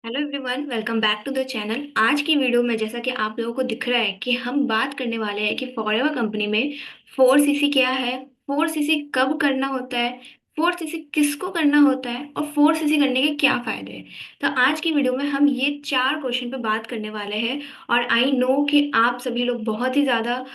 Hello everyone, welcome back to the channel. आज की video में जैसा कि आप लोगों को दिख रहा है कि हम बात करने वाले हैं कि फॉरएवर कंपनी में 4सीसी क्या है, 4सीसी कब करना होता है, 4सीसी किसको करना होता है और 4सीसी करने के क्या फायदे हैं। तो आज की वीडियो में हम ये चार क्वेश्चन पे बात करने वाले हैं। और आई नो कि आप सभी लोग बहुत ही ज़्यादा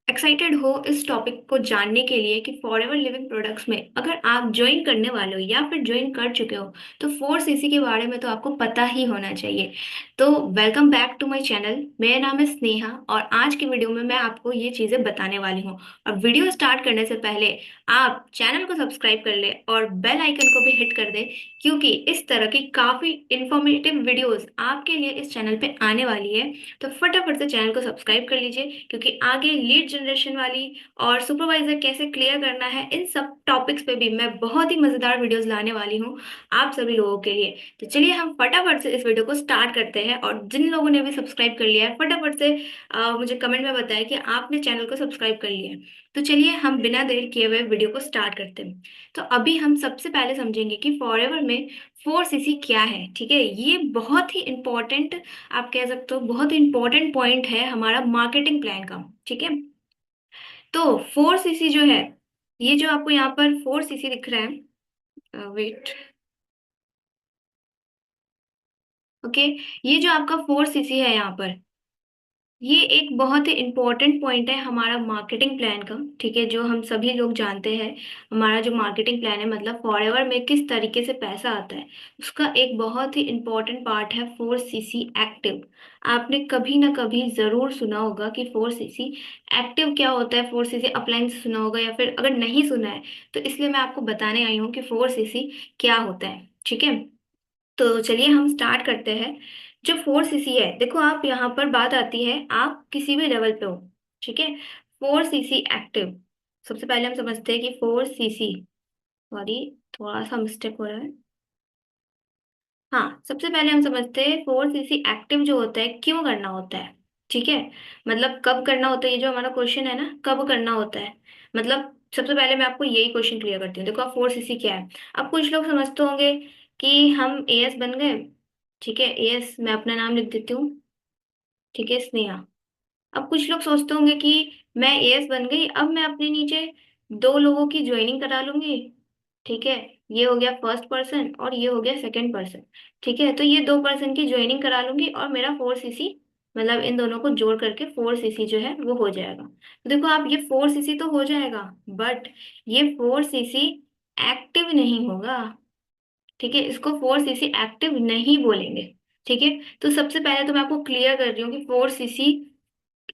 एक्साइटेड हो इस टॉपिक को जानने के लिए कि फॉरएवर लिविंग प्रोडक्ट्स में अगर आप ज्वाइन करने वाले हो या फिर ज्वाइन कर चुके हो तो 4सीसी के बारे में तो आपको पता ही होना चाहिए। तो welcome back to my channel, मेरा नाम है स्नेहा और आज की वीडियो में मैं आपको ये चीज़ें बताने वाली हूँ। और वीडियो स्टार्ट करने से पहले आप चैनल को सब्सक्राइब कर ले और बेल आइकन को भी हिट कर दे, क्योंकि इस तरह की काफ़ी इंफॉर्मेटिव वीडियोस आपके लिए इस चैनल पे आने वाली है। तो फटाफट से चैनल को सब्सक्राइब कर लीजिए, क्योंकि आगे लीड जनरेशन वाली और सुपरवाइजर कैसे क्लियर करना है, इन सब टॉपिक्स पे भी मैं बहुत ही मज़ेदार वीडियोस लाने वाली हूँ आप सभी लोगों के लिए। तो चलिए हम फटाफट से इस वीडियो को स्टार्ट करते हैं। और जिन लोगों ने भी सब्सक्राइब कर लिया है फटाफट से मुझे कमेंट में बताएं कि आपने चैनल को सब्सक्राइब कर लिया है। तो चलिए हम बिना देर किए हुए वीडियो को स्टार्ट करते हैं। तो अभी हम सबसे पहले समझेंगे कि फॉरएवर में 4सीसी क्या है। ठीक है, ये बहुत ही इंपॉर्टेंट, आप कह सकते हो बहुत ही इंपॉर्टेंट पॉइंट है हमारा मार्केटिंग प्लान का। ठीक है, तो 4सीसी जो है, ये जो आपको यहाँ पर 4सीसी दिख रहा है, वेट, ओके, ये जो आपका 4सीसी है यहाँ पर, ये एक बहुत ही इम्पोर्टेंट पॉइंट है हमारा मार्केटिंग प्लान का। ठीक है, जो हम सभी लोग जानते हैं, हमारा जो मार्केटिंग प्लान है मतलब फॉरएवर में किस तरीके से पैसा आता है, उसका एक बहुत ही इम्पोर्टेंट पार्ट है 4सीसी एक्टिव। आपने कभी ना कभी जरूर सुना होगा कि 4सीसी एक्टिव क्या होता है, 4सीसी अप्लायंस सुना होगा, या फिर अगर नहीं सुना है तो इसलिए मैं आपको बताने आई हूँ कि 4सीसी क्या होता है। ठीक है, तो चलिए हम स्टार्ट करते हैं। जो 4सीसी है, देखो आप यहाँ पर बात आती है आप किसी भी लेवल पे हो। ठीक है, 4सीसी एक्टिव, सबसे पहले हम समझते हैं कि 4सीसी, सॉरी थोड़ा सा मिस्टेक हो रहा है। हाँ, सबसे पहले हम समझते हैं 4सीसी एक्टिव जो होता है क्यों करना होता है। ठीक है, मतलब कब करना होता है, ये जो हमारा क्वेश्चन है ना, कब करना होता है, मतलब सबसे पहले मैं आपको यही क्वेश्चन क्लियर करती हूँ। देखो आप 4सीसी क्या है, अब कुछ लोग समझते होंगे कि हम एएस बन गए। ठीक है, एएस मैं अपना नाम लिख देती हूँ। ठीक है, स्नेहा। अब कुछ लोग सोचते होंगे कि मैं एएस बन गई, अब मैं अपने नीचे दो लोगों की ज्वाइनिंग करा लूंगी। ठीक है, ये हो गया फर्स्ट पर्सन और ये हो गया सेकंड पर्सन। ठीक है, तो ये दो पर्सन की ज्वाइनिंग करा लूंगी और मेरा 4सीसी, मतलब इन दोनों को जोड़ करके 4सीसी जो है वो हो जाएगा। तो देखो आप, ये 4सीसी तो हो जाएगा, बट ये 4सीसी एक्टिव नहीं होगा। ठीक है, इसको 4सीसी एक्टिव नहीं बोलेंगे। ठीक है, तो सबसे पहले तो मैं आपको क्लियर कर रही हूँ कि 4सीसी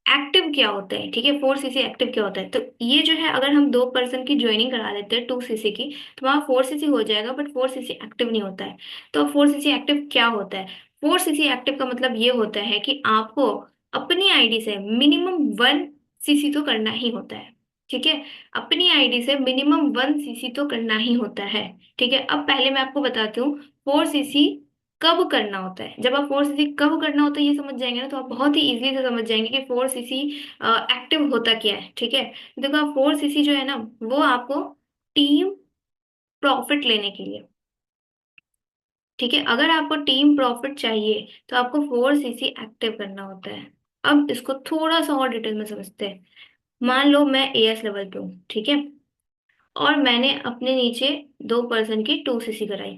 एक्टिव क्या होता है। ठीक है, 4सीसी एक्टिव क्या होता है, तो ये जो है अगर हम दो पर्सन की ज्वाइनिंग करा लेते हैं 2सीसी की, तो वहाँ 4सीसी हो जाएगा, बट 4सीसी एक्टिव नहीं होता है। तो 4सीसी एक्टिव क्या होता है, 4सीसी एक्टिव का मतलब ये होता है कि आपको अपनी आईडी से मिनिमम 1सीसी तो करना ही होता है। ठीक है, अपनी आईडी से मिनिमम 1सीसी तो करना ही होता है। ठीक है, अब पहले मैं आपको बताती हूँ 4सीसी कब करना होता है। जब आप 4सीसी कब करना होता है ये समझ जाएंगे ना, तो आप बहुत ही इजीली से समझ जाएंगे कि 4सीसी एक्टिव होता क्या है। ठीक है, देखो आप 4सीसी जो है ना, वो आपको टीम प्रॉफिट लेने के लिए। ठीक है, अगर आपको टीम प्रॉफिट चाहिए तो आपको 4सीसी एक्टिव करना होता है। अब इसको थोड़ा सा और डिटेल में समझते हैं। मान लो मैं एएस लेवल पे हूँ, ठीक है, और मैंने अपने नीचे दो पर्सन की 2सीसी कराई।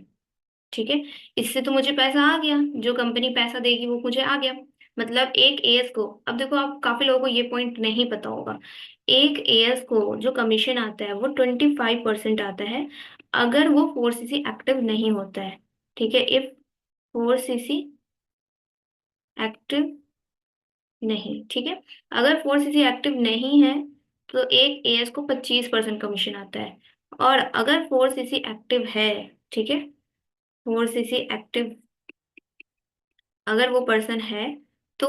ठीक है, इससे तो मुझे पैसा आ गया, जो कंपनी पैसा देगी वो मुझे आ गया। मतलब एक एएस को, अब देखो आप काफी लोगों को ये पॉइंट नहीं पता होगा, एक एएस को जो कमीशन आता है वो 25% आता है अगर वो 4सीसी एक्टिव नहीं होता है। ठीक है, इफ 4सीसी एक्टिव नहीं, ठीक है, अगर 4सीसी एक्टिव नहीं है तो एक एएस को 25% कमीशन आता है। और अगर 4सीसी एक्टिव है, ठीक है, 4सीसी एक्टिव अगर वो पर्सन है, तो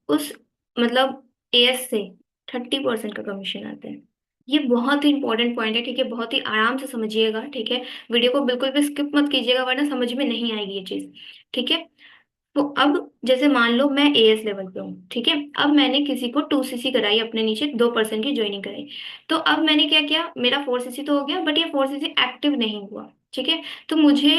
उस, मतलब एएस से 30% का कमीशन आता है। ये बहुत ही इंपॉर्टेंट पॉइंट है। ठीक है, बहुत ही आराम से समझिएगा। ठीक है, वीडियो को बिल्कुल भी स्किप मत कीजिएगा वरना समझ में नहीं आएगी ये चीज। ठीक है, तो अब जैसे मान लो मैं एएस लेवल पे हूँ, ठीक है, अब मैंने किसी को 2सीसी कराई, अपने नीचे दो पर्सन की ज्वाइनिंग कराई। तो अब मैंने क्या किया, मेरा 4सीसी तो हो गया बट ये 4सीसी एक्टिव नहीं हुआ। ठीक है, तो मुझे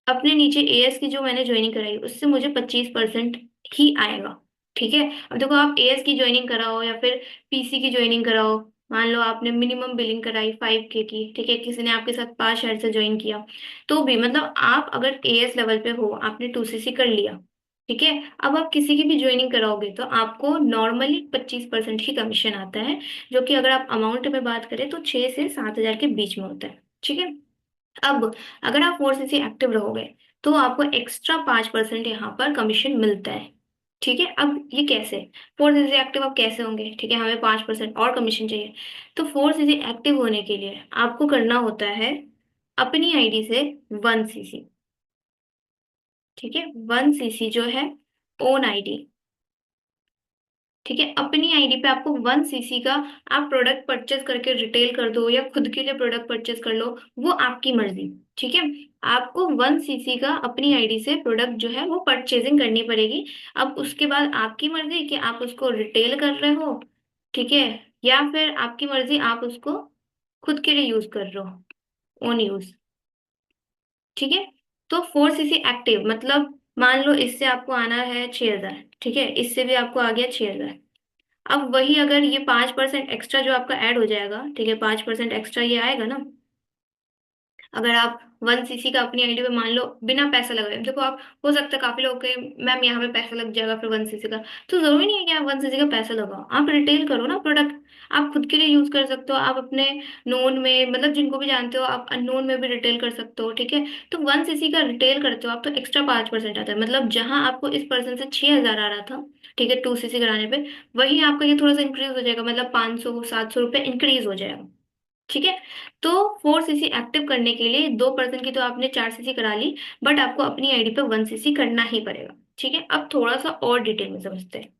अपने नीचे एएस की जो मैंने ज्वाइनिंग कराई उससे मुझे 25% ही आएगा। ठीक है। अब देखो आप एएस की ज्वाइनिंग कराओ या फिर पीसी की ज्वाइनिंग कराओ, मान लो आपने मिनिमम बिलिंग कराई 5K की, ठीक है, किसी ने आपके साथ 5 शहर से ज्वाइन किया, तो भी मतलब आप अगर एएस लेवल पे हो, आपने 2CC कर लिया, ठीक है, अब आप किसी की भी ज्वाइनिंग कराओगे तो आपको नॉर्मली 25% ही कमीशन आता है, जो कि अगर आप अमाउंट में बात करें तो 6 से 7 हजार के बीच में होता है। ठीक है। अब अगर आप 4CC एक्टिव रहोगे तो आपको एक्स्ट्रा 5% यहाँ पर कमीशन मिलता है। ठीक है। अब ये कैसे, 4CC एक्टिव आप कैसे होंगे, ठीक है, हमें 5% और कमीशन चाहिए। तो 4CC एक्टिव होने के लिए आपको करना होता है अपनी आईडी से 1CC। ठीक है, 1CC जो है ओन आईडी, ठीक है, अपनी आईडी पे आपको 1CC का, आप प्रोडक्ट परचेज करके रिटेल कर दो या खुद के लिए प्रोडक्ट परचेज कर लो, वो आपकी मर्जी। ठीक है। आपको 1CC का अपनी आईडी से प्रोडक्ट जो है वो परचेजिंग करनी पड़ेगी। अब उसके बाद आपकी मर्जी कि आप उसको रिटेल कर रहे हो, ठीक है, या फिर आपकी मर्जी आप उसको खुद के लिए यूज कर रहे हो, ओन यूज। ठीक है। तो 4CC एक्टिव मतलब मान लो इससे आपको आना है 6 हजार, ठीक है, इससे भी आपको आ गया 6 हजार। अब वही अगर ये 5% एक्स्ट्रा जो आपका ऐड हो जाएगा, ठीक है, 5% एक्स्ट्रा ये आएगा ना, अगर आप 1CC का अपनी आईडी पे मान लो बिना पैसा लगाए, देखो आप, हो सकता है काफी लोग के मैम यहाँ पे पैसा लग जाएगा फिर 1CC का, तो जरूरी नहीं है कि आप 1CC का पैसा लगाओ, आप रिटेल करो ना प्रोडक्ट। आप खुद के लिए यूज कर सकते हो, आप अपने नोन में मतलब जिनको भी जानते हो, आप अननोन में भी रिटेल कर सकते हो। ठीक है। तो 1CC का रिटेल करते हो आप तो एक्स्ट्रा 5% आता है, मतलब जहां आपको इस पर्सन से 6 हजार आ रहा था, ठीक है, 2CC कराने पे, वही आपका ये थोड़ा सा इंक्रीज हो जाएगा, मतलब 500 700 रुपये इंक्रीज हो जाएगा। ठीक है। तो 4CC एक्टिव करने के लिए 2% की तो आपने 4CC करा ली, बट आपको अपनी आईडी पे 1CC करना ही पड़ेगा। ठीक है। अब थोड़ा सा और डिटेल में समझते हैं।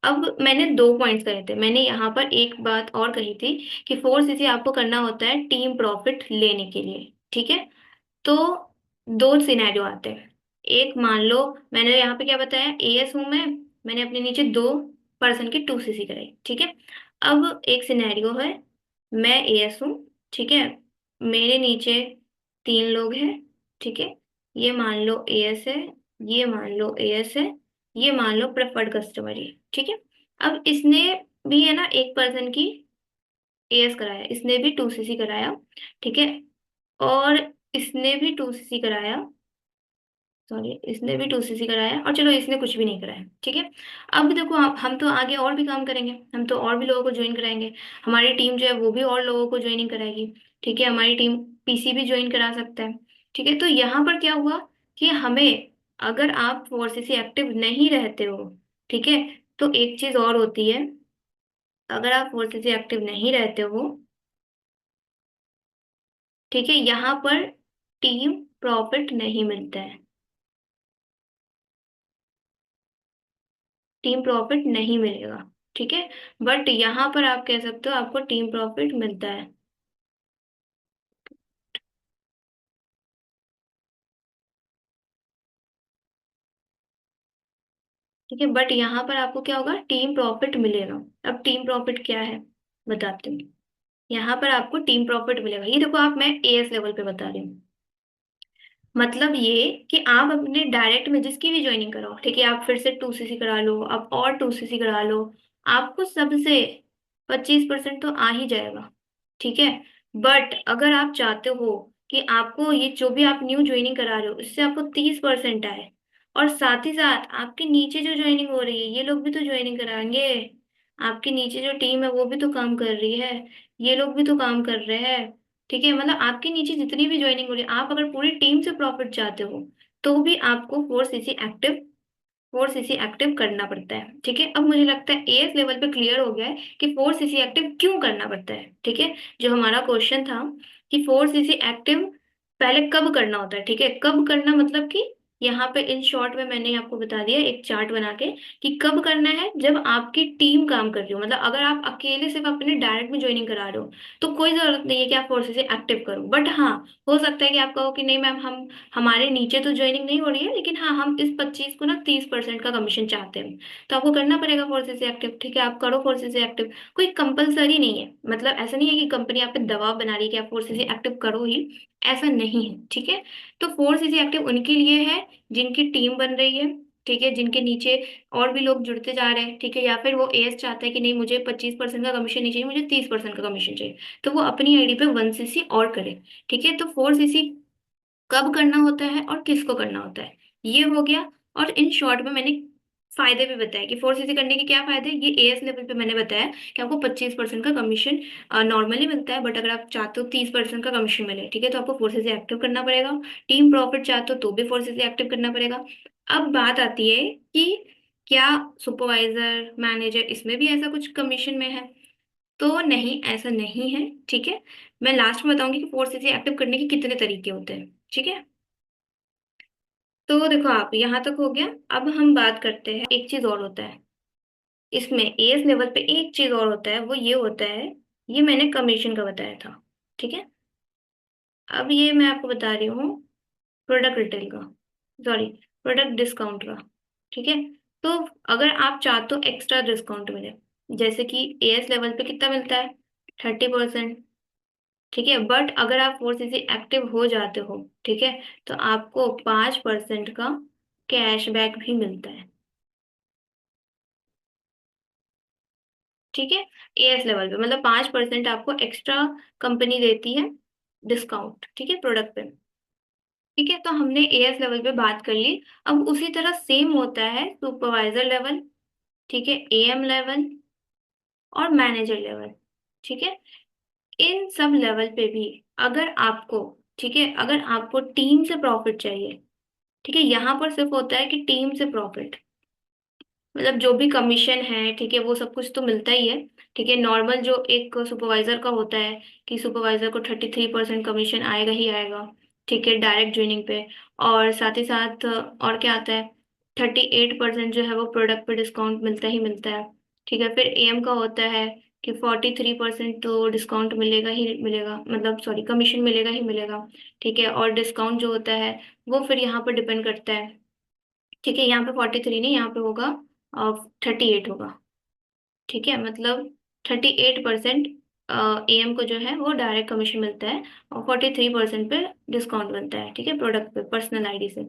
अब मैंने 2 पॉइंट्स करे थे, मैंने यहाँ पर एक बात और कही थी कि 4CC आपको करना होता है टीम प्रॉफिट लेने के लिए। ठीक है। तो दो सिनेरियो आते हैं। एक मान लो मैंने यहाँ पे क्या बताया, एएस हूं मैं, मैंने अपने नीचे 2 पर्सन की 2CC कराई, ठीक है। अब एक सिनेरियो है, मैं एएस हूँ, ठीक है, मेरे नीचे 3 लोग हैं, ठीक है, ये मान लो एएस है, ये मान लो एएस है, ये मान लो प्रेफर्ड कस्टमर है। ठीक है। अब इसने भी है ना 1 पर्सन की एएस कराया, इसने भी 2CC कराया, ठीक है, और इसने भी 2CC कराया, सॉरी इसने भी 2CC कराया, और चलो इसने कुछ भी नहीं कराया। ठीक है। अब देखो हम तो आगे और भी काम करेंगे, हम तो और भी लोगों को ज्वाइन कराएंगे, हमारी टीम जो है वो भी और लोगों को ज्वाइनिंग कराएगी। ठीक है। हमारी टीम पीसी भी ज्वाइन करा सकता है। ठीक है। तो यहाँ पर क्या हुआ कि हमें, अगर आप 4CC एक्टिव नहीं रहते हो, ठीक है, तो एक चीज और होती है, अगर आप 4CC एक्टिव नहीं रहते हो, ठीक है, यहाँ पर टीम प्रॉफिट नहीं मिलता है, टीम प्रॉफिट नहीं मिलेगा। ठीक है। बट यहाँ पर आप कह सकते हो आपको टीम प्रॉफिट मिलता है। ठीक है। बट यहाँ पर आपको क्या होगा, टीम प्रॉफिट मिलेगा। अब टीम प्रॉफिट क्या है बताते हैं। यहाँ पर आपको टीम प्रॉफिट मिलेगा, ये देखो आप, मैं एएस लेवल पे बता रही हूँ। मतलब ये कि आप अपने डायरेक्ट में जिसकी भी ज्वाइनिंग कराओ, ठीक है, आप फिर से 2CC करा लो, आप और 2CC करा लो, आपको सबसे 25% तो आ ही जाएगा। ठीक है। बट अगर आप चाहते हो कि आपको ये जो भी आप न्यू ज्वाइनिंग करा रहे हो इससे आपको 30% आए, और साथ ही साथ आपके नीचे जो ज्वाइनिंग हो रही है ये लोग भी तो ज्वाइनिंग कराएंगे, आपके नीचे जो टीम है वो भी तो काम कर रही है, ये लोग भी तो काम कर रहे हैं। ठीक है। मतलब आपके नीचे जितनी भी ज्वाइनिंग हो रही है, आप अगर पूरी टीम से प्रॉफिट चाहते हो तो भी आपको 4CC एक्टिव करना पड़ता है। ठीक है। अब मुझे लगता है एएस लेवल पे क्लियर हो गया है कि 4CC एक्टिव क्यों करना पड़ता है। ठीक है। जो हमारा क्वेश्चन था कि 4CC एक्टिव पहले कब करना होता है, ठीक है, कब करना मतलब कि यहाँ पे इन शॉर्ट में मैंने आपको बता दिया एक चार्ट बना के कि कब करना है, जब आपकी टीम काम कर रही हो, मतलब अगर आप अकेले सिर्फ अपने डायरेक्ट में ज्वाइनिंग करा रहे हो तो कोई जरूरत नहीं है कि आप 4CC एक्टिव करो। बट हाँ, हो सकता है कि आप कहो कि नहीं मैम, हम हमारे नीचे तो ज्वाइनिंग नहीं हो रही है, लेकिन हाँ हम इस 25 को ना 30% का कमीशन चाहते हैं, तो आपको करना पड़ेगा 4CC एक्टिव। ठीक है, आप करो 4CC एक्टिव, कोई कंपलसरी नहीं है, मतलब ऐसा नहीं है कि कंपनी आप पे दबाव बना रही है कि आप 4CC एक्टिव करो ही। ऐसा नहीं है, ठीक है। तो 4 सीसी एक्टिव उनके लिए है जिनकी टीम बन रही है, ठीक है, जिनके नीचे और भी लोग जुड़ते जा रहे हैं, ठीक है, या फिर वो एएस चाहता है कि नहीं मुझे 25% का कमीशन नहीं चाहिए, मुझे 30% का कमीशन चाहिए, तो वो अपनी आईडी पे 1 सीसी और करे, ठीक है। तो 4 सीसी कब करना होता है और किसको करना होता है, ये हो गया। और इन शॉर्ट में मैंने फायदे भी बताया कि 4 सीसी करने के क्या फायदे, ये एएस लेवल पे मैंने बताया कि आपको 25% का कमीशन नॉर्मली मिलता है, बट अगर आप चाहते हो 30% का कमीशन मिले, ठीक है, तो आपको 4 सीसी एक्टिव करना पड़ेगा। टीम प्रॉफिट चाहते हो तो भी 4 सीसी एक्टिव करना पड़ेगा। अब बात आती है कि क्या सुपरवाइजर मैनेजर इसमें भी ऐसा कुछ कमीशन में है, तो नहीं, ऐसा नहीं है, ठीक है। मैं लास्ट में बताऊंगी कि 4 सीसी एक्टिव करने के कितने तरीके होते हैं, ठीक है। तो देखो आप यहाँ तक हो गया। अब हम बात करते हैं, एक चीज और होता है इसमें, एएस लेवल पे एक चीज और होता है, वो ये होता है, ये मैंने कमीशन का बताया था, ठीक है। अब ये मैं आपको बता रही हूँ प्रोडक्ट रिटेल का, सॉरी, प्रोडक्ट डिस्काउंट का, ठीक है। तो अगर आप चाहते हो एक्स्ट्रा डिस्काउंट मिले, जैसे कि एएस लेवल पे कितना मिलता है, 30%, ठीक है, बट अगर आप 4 सीसी एक्टिव हो जाते हो, ठीक है, तो आपको 5% का कैशबैक भी मिलता है, ठीक है। एएस लेवल पे मतलब 5% आपको एक्स्ट्रा कंपनी देती है डिस्काउंट, ठीक है, प्रोडक्ट पे, ठीक है। तो हमने एएस लेवल पे बात कर ली। अब उसी तरह सेम होता है सुपरवाइजर लेवल, ठीक है, एएम लेवल और मैनेजर लेवल, ठीक है। इन सब लेवल पे भी अगर आपको, ठीक है, अगर आपको टीम से प्रॉफिट चाहिए, ठीक है, यहाँ पर सिर्फ होता है कि टीम से प्रॉफिट, मतलब जो भी कमीशन है, ठीक है, वो सब कुछ तो मिलता ही है, ठीक है। नॉर्मल जो एक सुपरवाइजर का होता है कि सुपरवाइजर को 33% कमीशन आएगा ही आएगा, ठीक है, डायरेक्ट ज्वाइनिंग पे। और साथ ही साथ और क्या आता है, 38% जो है वो प्रोडक्ट पे डिस्काउंट मिलता ही मिलता है, ठीक है। फिर एम का होता है कि 43% तो डिस्काउंट मिलेगा ही मिलेगा, मतलब सॉरी कमीशन मिलेगा ही मिलेगा, ठीक है। और डिस्काउंट जो होता है वो फिर यहाँ पर डिपेंड करता है, ठीक है, यहाँ पे 43 नहीं, यहाँ पे होगा 38 होगा, ठीक है, मतलब 38% एम को जो है वो डायरेक्ट कमीशन मिलता है, और 43% पे डिस्काउंट मिलता है, ठीक है, प्रोडक्ट पे पर्सनल आईडी से,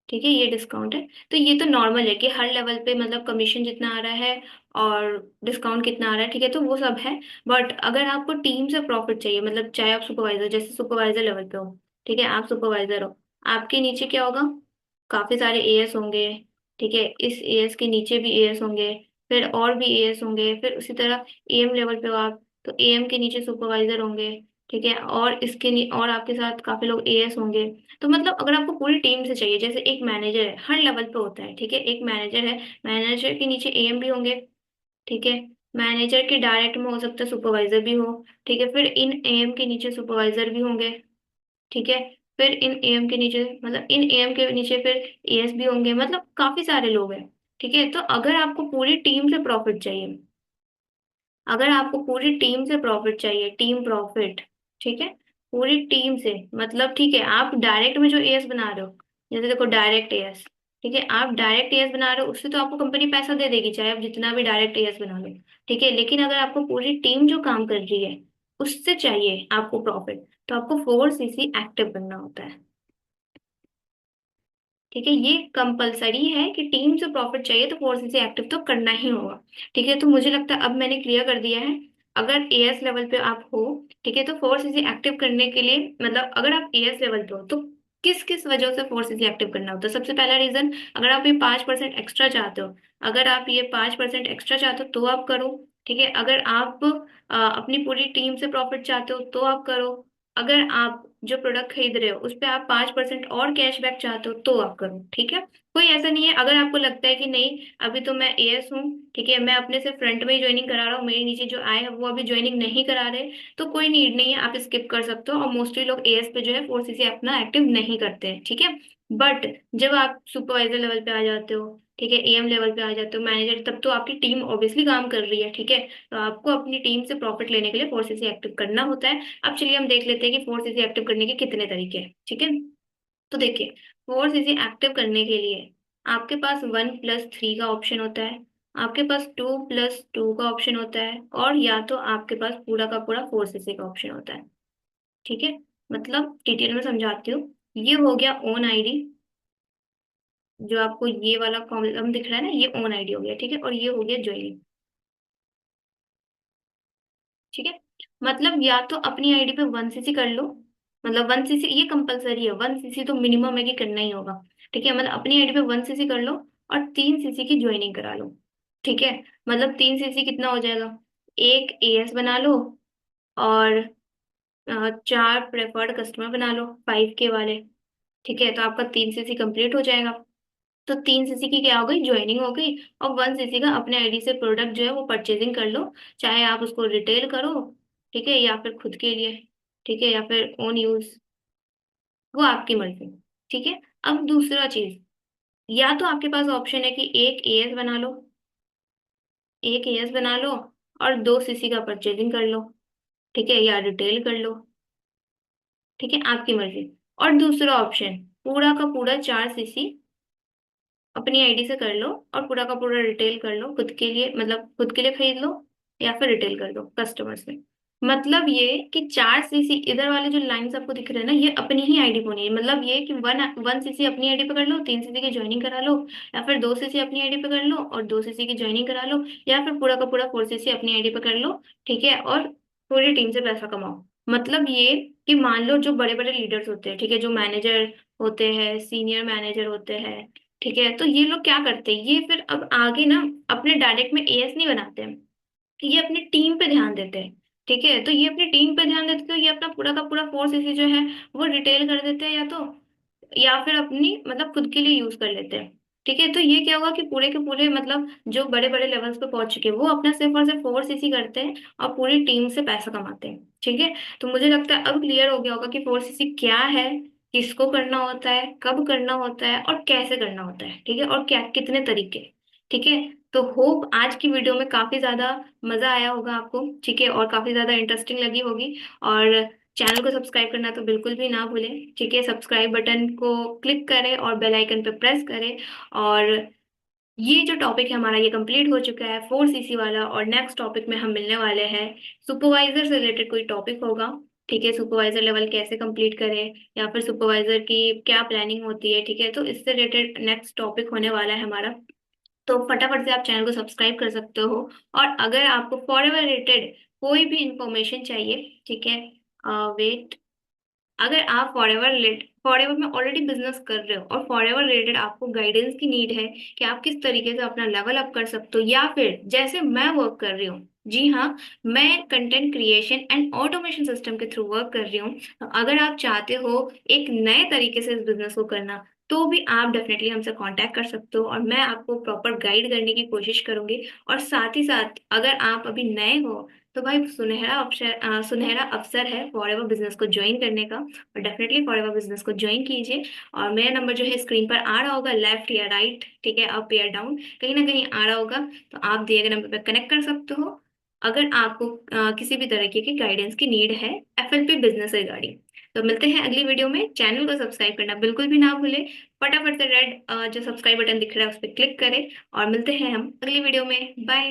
ठीक है, ये डिस्काउंट है। तो ये तो नॉर्मल है कि हर लेवल पे मतलब कमीशन जितना आ रहा है और डिस्काउंट कितना आ रहा है, ठीक है, तो वो सब है। बट अगर आपको टीम से प्रॉफिट चाहिए, मतलब चाहे आप सुपरवाइजर, जैसे सुपरवाइजर लेवल पे हो, ठीक है, आप सुपरवाइजर हो, आपके नीचे क्या होगा, काफी सारे एएस होंगे, ठीक है, इस एएस के नीचे भी एएस होंगे, फिर और भी एएस होंगे, फिर उसी तरह एएम लेवल पे हो आप, तो एएम के नीचे सुपरवाइजर होंगे, ठीक है, और और आपके साथ काफी लोग एएस होंगे। तो मतलब अगर आपको पूरी टीम से चाहिए, जैसे एक मैनेजर है, हर लेवल पे होता है, ठीक है, एक मैनेजर है, मैनेजर के नीचे एएम भी होंगे, ठीक है, मैनेजर के डायरेक्ट में हो सकता है सुपरवाइजर भी हो, ठीक है, फिर इन एएम के नीचे सुपरवाइजर भी होंगे, ठीक है, फिर इन एएम के नीचे, मतलब इन एएम के नीचे फिर एएस भी होंगे, मतलब काफी सारे लोग हैं, ठीक है। तो अगर आपको पूरी टीम से प्रॉफिट चाहिए, अगर आपको पूरी टीम से प्रॉफिट चाहिए, टीम प्रॉफिट, ठीक है, पूरी टीम से, मतलब ठीक है, आप डायरेक्ट में जो एएस बना रहे हो, जैसे देखो डायरेक्ट एएस, ठीक है, आप डायरेक्ट एएस बना रहे हो, उससे तो आपको कंपनी पैसा दे देगी चाहे आप जितना भी डायरेक्ट एएस बना लो, ठीक है। लेकिन अगर आपको पूरी टीम जो काम कर रही है उससे चाहिए आपको प्रॉफिट, तो आपको 4 सीसी एक्टिव करना होता है, ठीक है। ये कंपलसरी है कि टीम से प्रॉफिट चाहिए तो 4 सीसी एक्टिव तो करना ही होगा, ठीक है। तो मुझे लगता है अब मैंने क्लियर कर दिया है। अगर एएस लेवल पे आप हो, ठीक है, तो 4 सीसी एक्टिव करने के लिए, मतलब अगर आप एएस लेवल पे हो तो किस किस वजह से 4 सीसी एक्टिव करना होता है। सबसे पहला रीजन, अगर आप ये 5% एक्स्ट्रा चाहते हो, अगर आप ये 5% एक्स्ट्रा चाहते हो तो आप करो, ठीक है। अगर आप अपनी पूरी टीम से प्रॉफिट चाहते हो तो आप करो। अगर आप जो प्रोडक्ट खरीद रहे हो उस पे आप 5% और कैशबैक चाहते हो तो आप करो, ठीक है। कोई ऐसा नहीं है, अगर आपको लगता है कि नहीं अभी तो मैं एएस हूँ, ठीक है, मैं अपने से फ्रंट में ही ज्वाइनिंग करा रहा हूँ, मेरे नीचे जो आए हैं वो अभी ज्वाइनिंग नहीं करा रहे, तो कोई नीड नहीं है, आप स्किप कर सकते हो। और मोस्टली लोग एएस पे जो है 4 सीसी अपना एक्टिव नहीं करते हैं, ठीक है। बट जब आप सुपरवाइजर लेवल पे आ जाते हो, ठीक है, एएम लेवल पे आ जाते हो, मैनेजर, तब तो आपकी टीम ऑब्वियसली काम कर रही है, ठीक है, तो आपको अपनी टीम से प्रॉफिट लेने के लिए 4 सीसी एक्टिव करना होता है। अब चलिए हम देख लेते हैं कि 4 सीसी एक्टिव करने के कितने तरीके हैं, ठीक है। तो देखिए, 4 सीसी एक्टिव करने के लिए आपके पास 1+3 का ऑप्शन होता है, आपके पास 2+2 का ऑप्शन होता है, और या तो आपके पास पूरा का पूरा 4 सीसी का ऑप्शन होता है, ठीक है। मतलब डिटेल में समझाती हूँ। ये हो गया ओन आईडी, जो आपको ये वाला कॉलम दिख रहा है ना, ये ओन आईडी हो गया, ठीक है। और ये हो गया ज्वाइनिंग, ठीक है। मतलब या तो अपनी आईडी पे 1 सीसी कर लो, मतलब 1 सीसी ये कंपलसरी है, 1 सीसी तो मिनिमम है कि करना ही होगा, ठीक है। मतलब अपनी आईडी पे 1 सीसी कर लो और 3 सीसी की ज्वाइनिंग करा लो, ठीक है। मतलब 3 सीसी कितना हो जाएगा, एक एएस बना लो और 4 प्रेफर्ड कस्टमर बना लो 5K वाले, ठीक है। तो आपका 3 सीसी कंप्लीट हो जाएगा। तो 3 सीसी की क्या हो गई, ज्वाइनिंग हो गई। और 1 सीसी का अपने आईडी से प्रोडक्ट जो है वो परचेजिंग कर लो, चाहे आप उसको रिटेल करो, ठीक है, या फिर खुद के लिए, ठीक है, या फिर ओन यूज, वो आपकी मर्जी, ठीक है। अब दूसरा चीज, या तो आपके पास ऑप्शन है कि एक एएस बना लो, एक एएस बना लो और 2 सीसी का परचेजिंग कर लो, ठीक है, या रिटेल कर लो, ठीक है, आपकी मर्जी। और दूसरा ऑप्शन, पूरा का पूरा 4 सीसी अपनी आईडी से कर लो और पूरा का पूरा रिटेल कर लो खुद के लिए, मतलब खुद के लिए खरीद लो या फिर रिटेल कर लो कस्टमर से। मतलब ये कि 4 सीसी, इधर वाले जो लाइंस आपको दिख रहे हैं ना, ये अपनी ही आईडी होनी है। मतलब ये कि 1 सीसी अपनी आईडी पे कर लो, 3 सीसी की ज्वाइनिंग करा लो, या फिर 2 सीसी अपनी आईडी पे कर लो और 2 सीसी की ज्वाइनिंग करा लो, या फिर पूरा का पूरा 4 सीसी अपनी आईडी पे कर लो, ठीक है, और पूरी टीम से पैसा कमाओ। मतलब ये कि मान लो जो बड़े बड़े लीडर्स होते हैं, ठीक है, जो मैनेजर होते हैं, सीनियर मैनेजर होते हैं, ठीक है, तो ये लोग क्या करते हैं, ये फिर अब आगे ना अपने डायरेक्ट में एएस नहीं बनाते हैं, ये अपनी टीम पे ध्यान देते हैं, ठीक है। तो ये अपनी टीम पे ध्यान देते हैं, तो ये अपना पूरा का पूरा 4 सीसी जो है वो रिटेल कर देते हैं, या फिर अपनी मतलब खुद के लिए यूज कर लेते हैं, ठीक है। तो ये क्या होगा कि पूरे के पूरे मतलब जो बड़े बड़े लेवल्स पे पहुंच चुके हैं वो अपना सिर्फ और सिर्फ 4 सीसी करते हैं और पूरी टीम से पैसा कमाते हैं, ठीक है। तो मुझे लगता है अब क्लियर हो गया होगा कि 4 सीसी क्या है, किसको करना होता है, कब करना होता है और कैसे करना होता है, ठीक है, और क्या कितने तरीके, ठीक है। तो होप आज की वीडियो में काफी ज्यादा मजा आया होगा आपको, ठीक है, और काफी ज्यादा इंटरेस्टिंग लगी होगी। और चैनल को सब्सक्राइब करना तो बिल्कुल भी ना भूलें, ठीक है। सब्सक्राइब बटन को क्लिक करें और बेल आइकन पे प्रेस करें। और ये जो टॉपिक है हमारा ये कंप्लीट हो चुका है 4 सीसी वाला, और नेक्स्ट टॉपिक में हम मिलने वाले हैं सुपरवाइजर से रिलेटेड कोई टॉपिक होगा, ठीक है। सुपरवाइजर लेवल कैसे कंप्लीट करें या फिर सुपरवाइजर की क्या प्लानिंग होती है, ठीक है, तो इससे रिलेटेड नेक्स्ट टॉपिक होने वाला है हमारा। तो फटाफट से आप चैनल को सब्सक्राइब कर सकते हो। और अगर आपको फॉरेवर रिलेटेड कोई भी इंफॉर्मेशन चाहिए, ठीक है, वेट, अगर आप फॉरएवर में ऑलरेडी बिजनेस कर रहे हो और फॉरएवर रिलेटेड आपको गाइडेंस की नीड है कि आप किस तरीके से अपना लेवल अप कर सकते हो, या फिर जैसे मैं वर्क कर रही हूँ, जी हाँ, मैं content creation and automation system के थ्रू वर्क कर रही हूँ, तो अगर आप चाहते हो एक नए तरीके से इस बिजनेस को करना, तो भी आप डेफिनेटली हमसे कांटेक्ट कर सकते हो और मैं आपको प्रॉपर गाइड करने की कोशिश करूंगी। और साथ ही साथ अगर आप अभी नए हो, तो भाई सुनहरा अवसर है फॉरएवर बिजनेस को ज्वाइन करने का, और डेफिनेटली फॉरएवर बिजनेस को ज्वाइन कीजिए। और मेरा नंबर जो है स्क्रीन पर आ रहा होगा, लेफ्ट या राइट, ठीक है, अप या डाउन, कहीं ना कहीं आ रहा होगा, तो आप दिए गए नंबर पर कनेक्ट कर सकते हो अगर आपको किसी भी तरीके की गाइडेंस की नीड है एफएलपी बिजनेस रिगार्डिंग। तो मिलते हैं अगली वीडियो में, चैनल को सब्सक्राइब करना बिल्कुल भी ना भूले, फटाफट से रेड जो सब्सक्राइब बटन दिख रहा है उस पर क्लिक करें, और मिलते हैं हम अगली वीडियो में, बाय।